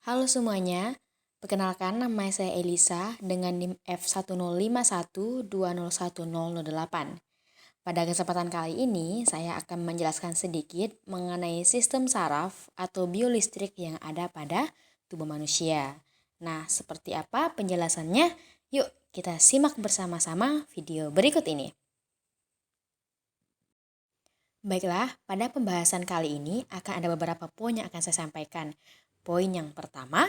Halo semuanya, perkenalkan nama saya Elisa dengan NIM F1051201008. Pada kesempatan kali ini, saya akan menjelaskan sedikit mengenai sistem saraf atau biolistrik yang ada pada tubuh manusia. Nah, seperti apa penjelasannya? Yuk, kita simak bersama-sama video berikut ini. Baiklah, pada pembahasan kali ini akan ada beberapa poin yang akan saya sampaikan. Poin yang pertama,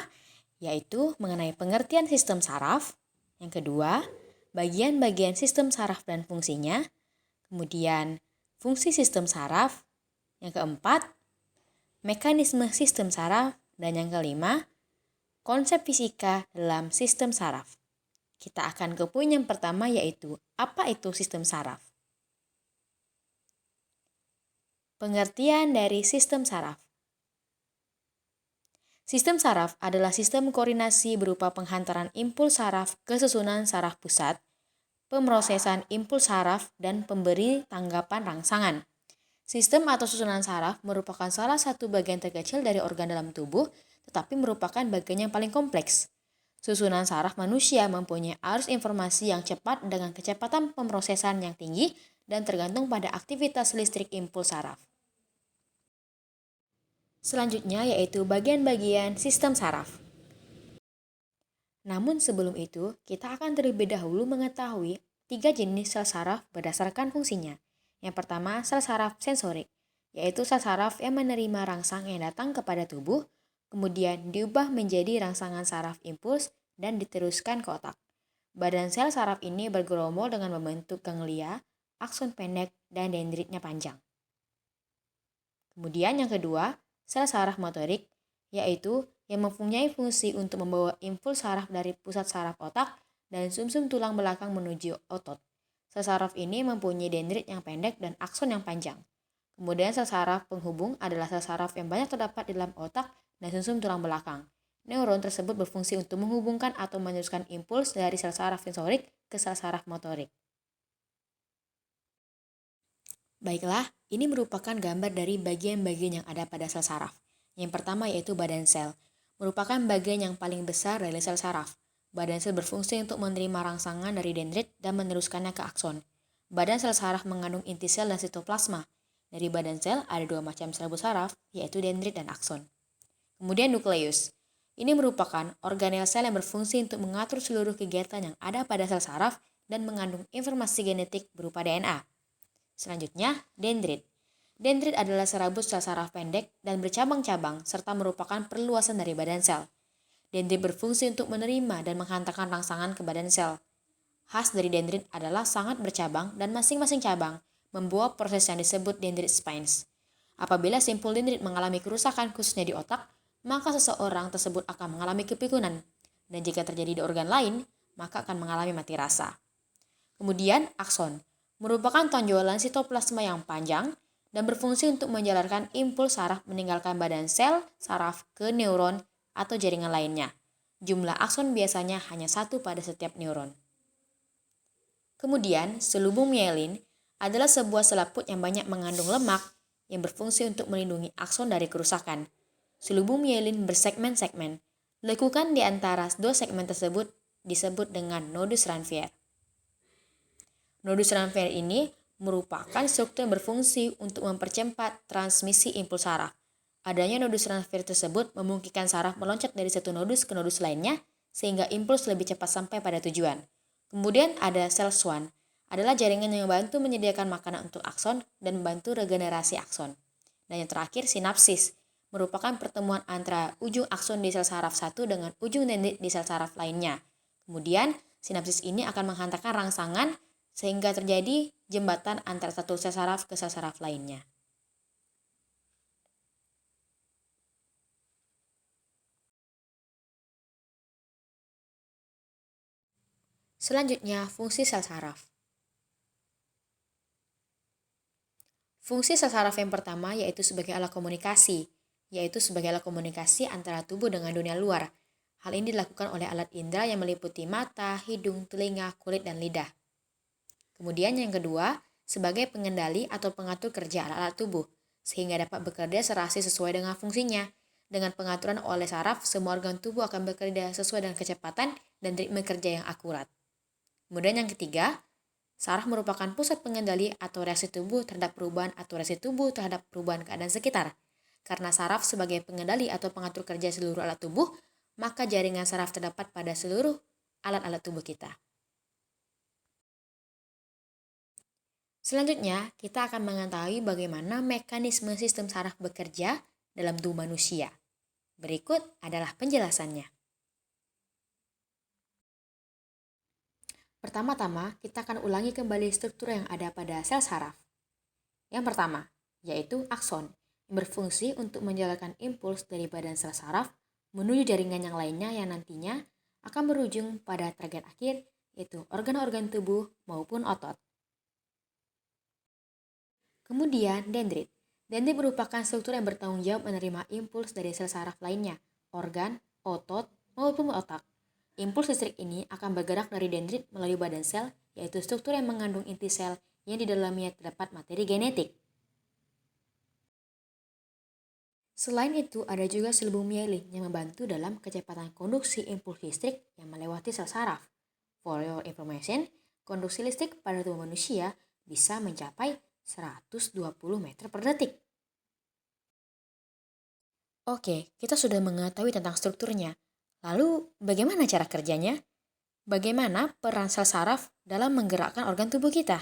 yaitu mengenai pengertian sistem saraf. Yang kedua, bagian-bagian sistem saraf dan fungsinya. Kemudian, fungsi sistem saraf. Yang keempat, mekanisme sistem saraf. Dan yang kelima, konsep fisika dalam sistem saraf. Kita akan ke poin yang pertama, yaitu apa itu sistem saraf. Pengertian dari sistem saraf. Sistem saraf adalah sistem koordinasi berupa penghantaran impuls saraf ke susunan saraf pusat, pemrosesan impuls saraf, dan pemberi tanggapan rangsangan. Sistem atau susunan saraf merupakan salah satu bagian terkecil dari organ dalam tubuh, tetapi merupakan bagian yang paling kompleks. Susunan saraf manusia mempunyai arus informasi yang cepat dengan kecepatan pemrosesan yang tinggi dan tergantung pada aktivitas listrik impuls saraf. Selanjutnya yaitu bagian-bagian sistem saraf. Namun sebelum itu, kita akan terlebih dahulu mengetahui 3 jenis sel saraf berdasarkan fungsinya. Yang pertama, sel saraf sensorik, yaitu sel saraf yang menerima rangsang yang datang kepada tubuh, kemudian diubah menjadi rangsangan saraf impuls dan diteruskan ke otak. Badan sel saraf ini bergerombol dengan membentuk ganglia, akson pendek, dan dendritnya panjang. Kemudian yang kedua, sel saraf motorik, yaitu yang mempunyai fungsi untuk membawa impuls saraf dari pusat saraf otak dan sumsum tulang belakang menuju otot. Sel saraf ini mempunyai dendrit yang pendek dan akson yang panjang. Kemudian sel saraf penghubung adalah sel saraf yang banyak terdapat di dalam otak dan sumsum tulang belakang. Neuron tersebut berfungsi untuk menghubungkan atau meneruskan impuls dari sel saraf sensorik ke sel saraf motorik. Baiklah, ini merupakan gambar dari bagian-bagian yang ada pada sel saraf. Yang pertama yaitu badan sel, merupakan bagian yang paling besar dari sel saraf. Badan sel berfungsi untuk menerima rangsangan dari dendrit dan meneruskannya ke akson. Badan sel saraf mengandung inti sel dan sitoplasma. Dari badan sel ada 2 macam serabut saraf, yaitu dendrit dan akson. Kemudian nukleus. Ini merupakan organel sel yang berfungsi untuk mengatur seluruh kegiatan yang ada pada sel saraf dan mengandung informasi genetik berupa DNA. Selanjutnya, dendrit. Dendrit adalah serabut sel saraf pendek dan bercabang-cabang serta merupakan perluasan dari badan sel. Dendrit berfungsi untuk menerima dan menghantarkan rangsangan ke badan sel. Khas dari dendrit adalah sangat bercabang dan masing-masing cabang membuat proses yang disebut dendrit spines. Apabila simpul dendrit mengalami kerusakan khususnya di otak, maka seseorang tersebut akan mengalami kepikunan. Dan jika terjadi di organ lain, maka akan mengalami mati rasa. Kemudian, akson merupakan tonjolan sitoplasma yang panjang dan berfungsi untuk menjalankan impuls saraf meninggalkan badan sel saraf ke neuron atau jaringan lainnya. Jumlah akson biasanya hanya 1 pada setiap neuron. Kemudian, selubung mielin adalah sebuah selaput yang banyak mengandung lemak yang berfungsi untuk melindungi akson dari kerusakan. Selubung mielin bersegmen-segmen. Lekukan di antara 2 segmen tersebut disebut dengan nodus Ranvier. Nodus Ranvier ini merupakan struktur yang berfungsi untuk mempercepat transmisi impuls saraf. Adanya nodus Ranvier tersebut memungkinkan saraf meloncat dari satu nodus ke nodus lainnya sehingga impuls lebih cepat sampai pada tujuan. Kemudian ada sel Schwann, adalah jaringan yang membantu menyediakan makanan untuk akson dan membantu regenerasi akson. Dan yang terakhir sinapsis, merupakan pertemuan antara ujung akson di sel saraf satu dengan ujung dendrit di sel saraf lainnya. Kemudian sinapsis ini akan menghantarkan rangsangan sehingga terjadi jembatan antara satu sel saraf ke sel saraf lainnya. Selanjutnya, fungsi sel saraf. Fungsi sel saraf yang pertama yaitu sebagai alat komunikasi, antara tubuh dengan dunia luar. Hal ini dilakukan oleh alat indera yang meliputi mata, hidung, telinga, kulit, dan lidah. Kemudian yang kedua, sebagai pengendali atau pengatur kerja alat-alat tubuh, sehingga dapat bekerja serasi sesuai dengan fungsinya. Dengan pengaturan oleh saraf, semua organ tubuh akan bekerja sesuai dengan kecepatan dan ritme kerja yang akurat. Kemudian yang ketiga, saraf merupakan pusat pengendali atau reaksi tubuh terhadap perubahan atau reaksi tubuh terhadap perubahan keadaan sekitar. Karena saraf sebagai pengendali atau pengatur kerja seluruh alat tubuh, maka jaringan saraf terdapat pada seluruh alat-alat tubuh kita. Selanjutnya, kita akan mengetahui bagaimana mekanisme sistem saraf bekerja dalam tubuh manusia. Berikut adalah penjelasannya. Pertama-tama, kita akan ulangi kembali struktur yang ada pada sel saraf. Yang pertama, yaitu akson, yang berfungsi untuk menjalankan impuls dari badan sel saraf menuju jaringan yang lainnya yang nantinya akan berujung pada target akhir, yaitu organ-organ tubuh maupun otot. Kemudian, dendrit. Dendrit merupakan struktur yang bertanggung jawab menerima impuls dari sel saraf lainnya, organ, otot, maupun otak. Impuls listrik ini akan bergerak dari dendrit melalui badan sel, yaitu struktur yang mengandung inti sel yang di dalamnya terdapat materi genetik. Selain itu, ada juga selubung mielin yang membantu dalam kecepatan konduksi impuls listrik yang melewati sel saraf. For your information, konduksi listrik pada tubuh manusia bisa mencapai 120 meter per detik. Oke, kita sudah mengetahui tentang strukturnya. Lalu, bagaimana cara kerjanya? Bagaimana peran sel saraf dalam menggerakkan organ tubuh kita?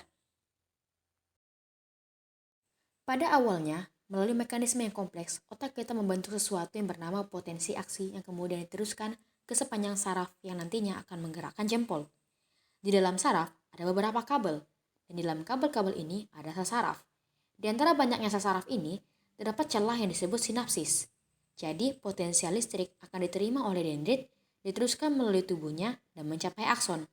Pada awalnya, melalui mekanisme yang kompleks, otak kita membentuk sesuatu yang bernama potensi aksi yang kemudian diteruskan ke sepanjang saraf yang nantinya akan menggerakkan jempol. Di dalam saraf ada beberapa kabel, dan di dalam kabel-kabel ini ada sel saraf. Di antara banyaknya sel saraf ini, terdapat celah yang disebut sinapsis. Jadi, potensial listrik akan diterima oleh dendrit, diteruskan melalui tubuhnya dan mencapai akson.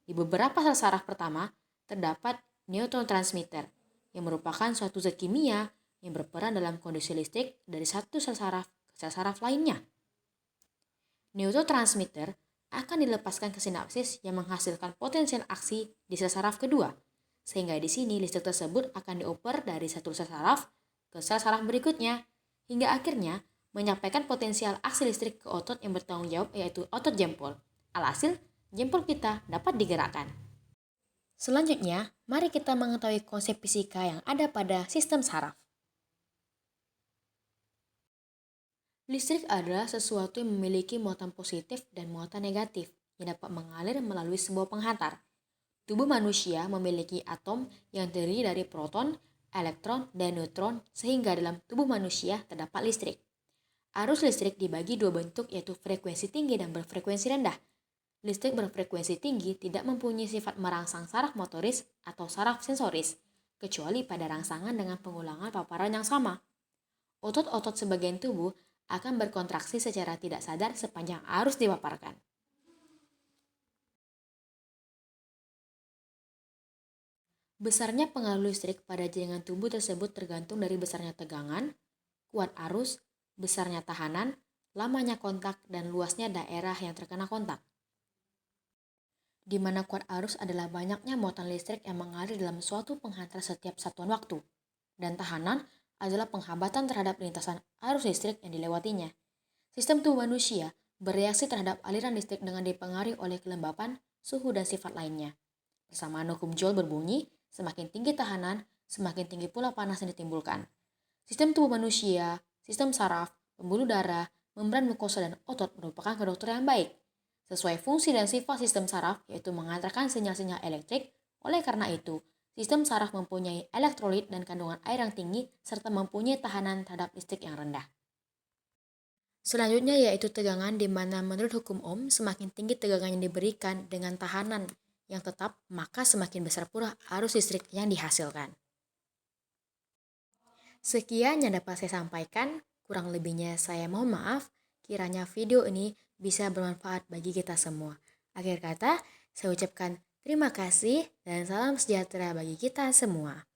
Di beberapa sel saraf pertama, terdapat neurotransmitter, yang merupakan suatu zat kimia yang berperan dalam kondisi listrik dari satu sel saraf ke sel saraf lainnya. Neurotransmitter akan dilepaskan ke sinapsis yang menghasilkan potensial aksi di sel saraf kedua, sehingga di sini listrik tersebut akan dioper dari satu sel saraf ke sel saraf berikutnya, hingga akhirnya menyampaikan potensial aksi listrik ke otot yang bertanggung jawab, yaitu otot jempol. Alhasil, jempol kita dapat digerakkan. Selanjutnya, mari kita mengetahui konsep fisika yang ada pada sistem saraf. Listrik adalah sesuatu yang memiliki muatan positif dan muatan negatif yang dapat mengalir melalui sebuah penghantar. Tubuh manusia memiliki atom yang terdiri dari proton, elektron, dan neutron sehingga dalam tubuh manusia terdapat listrik. Arus listrik dibagi dua bentuk, yaitu frekuensi tinggi dan berfrekuensi rendah. Listrik berfrekuensi tinggi tidak mempunyai sifat merangsang saraf motoris atau saraf sensoris, kecuali pada rangsangan dengan pengulangan paparan yang sama. Otot-otot sebagian tubuh akan berkontraksi secara tidak sadar sepanjang arus dipaparkan. Besarnya pengaruh listrik pada jaringan tubuh tersebut tergantung dari besarnya tegangan, kuat arus, besarnya tahanan, lamanya kontak, dan luasnya daerah yang terkena kontak. Di mana kuat arus adalah banyaknya muatan listrik yang mengalir dalam suatu penghantar setiap satuan waktu, dan tahanan adalah penghambatan terhadap lintasan arus listrik yang dilewatinya. Sistem tubuh manusia bereaksi terhadap aliran listrik dengan dipengaruhi oleh kelembapan, suhu, dan sifat lainnya. Persamaan hukum Joule berbunyi, semakin tinggi tahanan, semakin tinggi pula panas yang ditimbulkan. Sistem tubuh manusia, sistem saraf, pembuluh darah, membran mukosa, dan otot merupakan kedokteran yang baik. Sesuai fungsi dan sifat sistem saraf, yaitu mengantarkan sinyal-sinyal elektrik. Oleh karena itu, sistem saraf mempunyai elektrolit dan kandungan air yang tinggi serta mempunyai tahanan terhadap listrik yang rendah. Selanjutnya yaitu tegangan, di mana menurut hukum Ohm semakin tinggi tegangan yang diberikan dengan tahanan yang tetap, maka semakin besar pula arus listrik yang dihasilkan. Sekian yang dapat saya sampaikan, kurang lebihnya saya mohon maaf. Kiranya video ini bisa bermanfaat bagi kita semua. Akhir kata, saya ucapkan terima kasih dan salam sejahtera bagi kita semua.